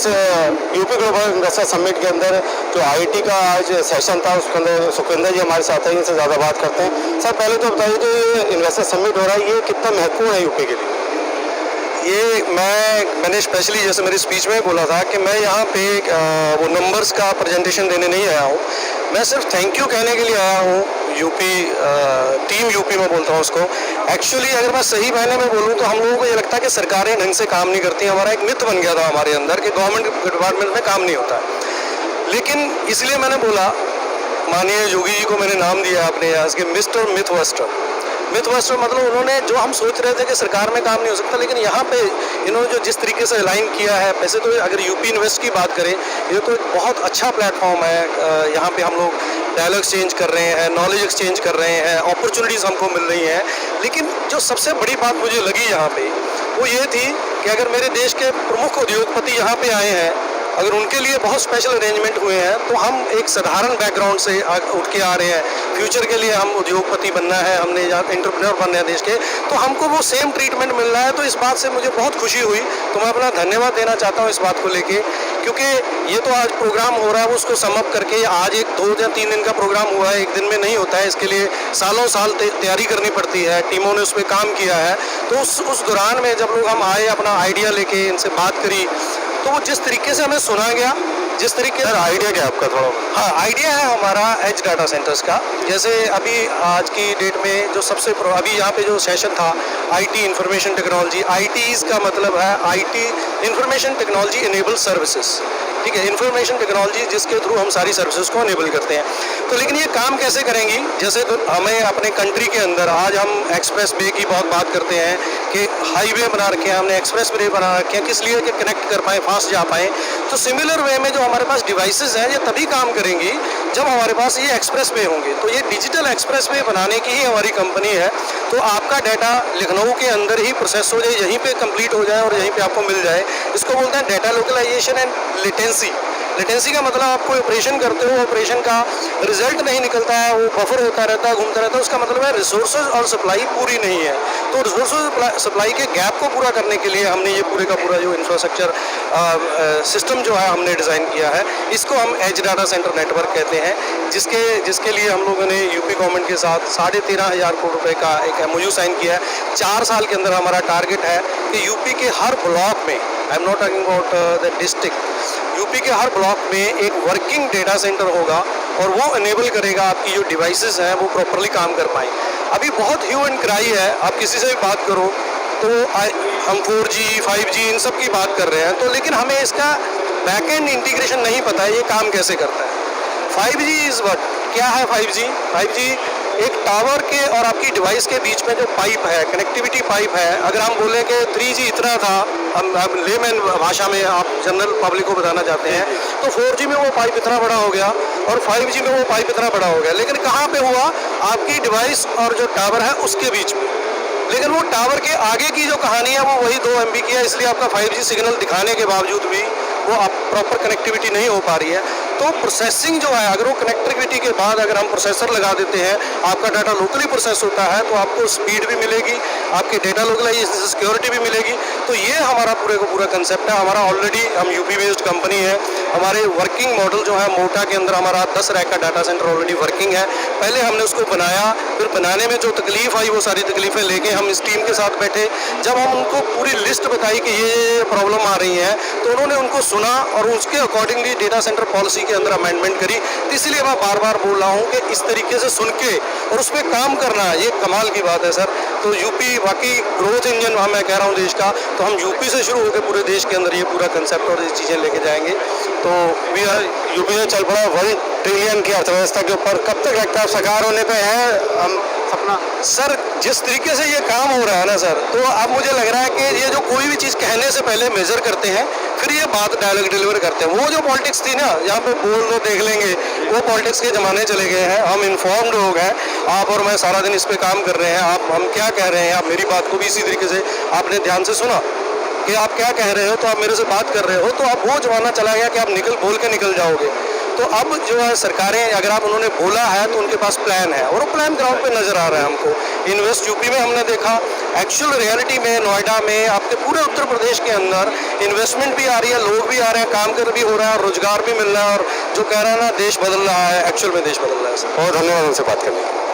इस UP global investor summit के अंदर जो आईटी का आज सेशन था उसके अंदर सुखविंदर जी हमारे साथ हैं, इनसे ज़्यादा बात करते हैं। सर पहले तो बताइए जो ये इन्वेस्टर समिट हो रहा है ये कितना महत्वपूर्ण है यूपी के लिए? ये मैंने स्पेशली जैसे मेरी स्पीच में बोला था कि मैं यहाँ पे वो नंबर्स का प्रेजेंटेशन देने नहीं आया हूँ। मैं सिर्फ थैंक यू कहने के लिए आया हूँ यूपी टीम यूपी में बोलता हूँ उसको। एक्चुअली अगर मैं सही मायने में बोलूँ तो हम लोगों को ये लगता है कि सरकारें ढंग से काम नहीं करती। हमारा एक मिथ बन गया था हमारे अंदर कि गवर्नमेंट डिपार्टमेंट में काम नहीं होता है। लेकिन इसलिए मैंने बोला, माननीय योगी जी को मैंने नाम दिया अपने यहाँ के मिस्टर मिथवस्टर। मिथवस्टर मतलब उन्होंने जो हम सोच रहे थे कि सरकार में काम नहीं हो सकता, लेकिन यहाँ पे इन्होंने जो जिस तरीके से अलाइन किया है, वैसे तो अगर यूपी इन्वेस्ट की बात करें ये तो एक बहुत अच्छा प्लेटफॉर्म है। यहाँ पे हम लोग डायलॉग एक्सचेंज कर रहे हैं, नॉलेज एक्सचेंज कर रहे हैं, अपॉर्चुनिटीज़ हमको मिल रही हैं। लेकिन जो सबसे बड़ी बात मुझे लगी यहाँ पे वो ये थी कि अगर मेरे देश के प्रमुख उद्योगपति यहाँ पे आए हैं, अगर उनके लिए बहुत स्पेशल अरेंजमेंट हुए हैं तो हम एक साधारण बैकग्राउंड से उठ के आ रहे हैं। फ्यूचर के लिए हम उद्योगपति बनना है, हमने यहाँ एंटरप्रेन्योर बनना है देश के, तो हमको वो सेम ट्रीटमेंट मिल रहा है। तो इस बात से मुझे बहुत खुशी हुई। तो मैं अपना धन्यवाद देना चाहता हूँ इस बात को लेके, क्योंकि ये तो आज प्रोग्राम हो रहा है उसको समअप करके आज एक 2 या 3 दिन का प्रोग्राम हुआ है, एक दिन में नहीं होता है। इसके लिए सालों साल तैयारी करनी पड़ती है, टीमों ने उस पर काम किया है। तो उस दौरान में जब लोग हम आए, अपना आइडिया लेके इनसे बात करी, तो वो जिस तरीके से हमें सुना गया, जिस तरीके सर आइडिया क्या आपका थोड़ा? हाँ, आइडिया है हमारा एज डाटा सेंटर्स का। जैसे अभी आज की डेट में जो सबसे अभी यहाँ पे जो सेशन था आईटी इंफॉर्मेशन टेक्नोलॉजी, आईटीज़ का मतलब है IT information technology enable services, ठीक है, इंफॉर्मेशन टेक्नोलॉजी जिसके थ्रू हम सारी सर्विसेज को इनेबल करते हैं। तो लेकिन ये काम कैसे करेंगी? जैसे तो हमें अपने कंट्री के अंदर आज हम एक्सप्रेस वे की बहुत बात करते हैं कि हाईवे बना रखे हैं हमने, एक्सप्रेस वे बना रखे हैं, किस लिए कि कनेक्ट कर पाएँ, फास्ट जा पाएँ। तो सिमिलर वे में जो हमारे पास डिवाइसेस हैं ये तभी काम करेंगी जब हमारे पास ये एक्सप्रेस वे होंगे। तो ये डिजिटल एक्सप्रेस वे बनाने की ही हमारी कंपनी है। तो आपका डाटा लखनऊ के अंदर ही प्रोसेस हो जाए, यहीं पे कंप्लीट हो जाए और यहीं पे आपको मिल जाए। इसको बोलते हैं data localization and latency. Latency का मतलब आप कोई ऑपरेशन करते हो, ऑपरेशन का रिजल्ट नहीं निकलता है, वो बफर होता रहता है, घूमता रहता है, उसका मतलब है रिसोर्सेज और सप्लाई पूरी नहीं है। तो रिसोर्सेज सप्लाई के गैप को पूरा करने के लिए हमने ये पूरे का पूरा जो इंफ्रास्ट्रक्चर सिस्टम जो है हमने डिज़ाइन किया है, इसको हम एज डाटा सेंटर नेटवर्क कहते हैं, जिसके लिए हम लोगों ने यूपी गवर्नमेंट के साथ 13,500 करोड़ रुपए का एक MOU साइन किया है। 4 साल के अंदर हमारा टारगेट है कि यूपी के हर ब्लॉक में, I am not talking about the district, UP के हर ब्लॉक में एक वर्किंग डेटा सेंटर होगा और वो इनेबल करेगा आपकी जो डिवाइसेस हैं वो प्रॉपरली काम कर पाएँ। अभी बहुत ह्यू एंड क्राई है, आप किसी से भी बात करो तो हम 4G 5G इन सब की बात कर रहे हैं, तो लेकिन हमें इसका बैकएंड इंटीग्रेशन नहीं पता है ये काम कैसे करता है। 5G is what? क्या है 5G? 5G एक टावर के और आपकी डिवाइस के बीच में जो पाइप है, कनेक्टिविटी पाइप है। अगर हम बोलें कि 3G इतना था, हम लेमैन भाषा में आप जनरल पब्लिक को बताना चाहते हैं, तो 4G में वो पाइप इतना बड़ा हो गया और 5G में वो पाइप इतना बड़ा हो गया। लेकिन कहाँ पे हुआ? आपकी डिवाइस और जो टावर है उसके बीच में। लेकिन वो टावर के आगे की जो कहानी है वो वही 2 MB की है, इसलिए आपका 5G सिग्नल दिखाने के बावजूद भी वो आप प्रॉपर कनेक्टिविटी नहीं हो पा रही है। तो प्रोसेसिंग जो है, अगर वो कनेक्टिविटी के बाद अगर हम प्रोसेसर लगा देते हैं, आपका डाटा लोकली प्रोसेस होता है, तो आपको स्पीड भी मिलेगी, आपके डेटा लोकलाइजेशन सिक्योरिटी भी मिलेगी। तो ये हमारा पूरे का पूरा कंसेप्ट है। हमारा ऑलरेडी हम यूपी बेस्ड कंपनी है। हमारे वर्किंग मॉडल जो है मोटा के अंदर हमारा 10 रैक का डाटा सेंटर ऑलरेडी वर्किंग है। पहले हमने उसको बनाया, फिर बनाने में जो तकलीफ आई वो सारी तकलीफें लेके हम इस टीम के साथ बैठे। जब हम उनको पूरी लिस्ट बताई कि ये प्रॉब्लम आ रही है, तो उन्होंने उनको सुना और उसके अकॉर्डिंगली डेटा सेंटर पॉलिसी के अंदर अमेंडमेंट करी। तो इसलिए मैं बार बार बोल रहा हूँ कि इस तरीके से सुन के और उस पर काम करना ये कमाल की बात है सर। तो यूपी वाकई ग्रोथ इंजन मैं कह रहा हूँ देश का, तो हम यूपी से शुरू होकर पूरे देश के अंदर ये पूरा कंसेप्ट और ये चीज़ें लेके जाएंगे। तो यूपी में चल पड़ा 1 ट्रिलियन की अर्थव्यवस्था के ऊपर, कब तक लगता है साकार होने पे है हम अपना? सर जिस तरीके से ये काम हो रहा है ना सर, तो अब मुझे लग रहा है कि ये जो कोई भी चीज़ कहने से पहले मेजर करते हैं, फिर ये बात डायलॉग डिलीवर करते हैं। वो जो पॉलिटिक्स थी ना, यहाँ पे बोल लो देख लेंगे, वो पॉलिटिक्स के ज़माने चले गए हैं। हम इन्फॉर्म्ड लोग हैं, आप और मैं सारा दिन इस पर काम कर रहे हैं। हम क्या कह रहे हैं, आप मेरी बात को भी इसी तरीके से आपने ध्यान से सुना कि आप क्या कह रहे हो, तो आप मेरे से बात कर रहे हो। तो अब वो ज़माना चला गया कि आप बोल के निकल जाओगे। तो अब जो है सरकारें, अगर आप उन्होंने बोला है तो उनके पास प्लान है, और वो प्लान ग्राउंड पे नज़र आ रहा है हमको। इन्वेस्ट यूपी में हमने देखा, एक्चुअल रियलिटी में नोएडा में, आपके पूरे उत्तर प्रदेश के अंदर इन्वेस्टमेंट भी आ रही है, लोग भी आ रहे हैं, काम कर भी हो रहा है और रोजगार भी मिल रहा है, और जो कह रहा है ना देश बदल रहा है, एक्चुअल में देश बदल रहा है। बहुत धन्यवाद हमसे बात करने के लिए।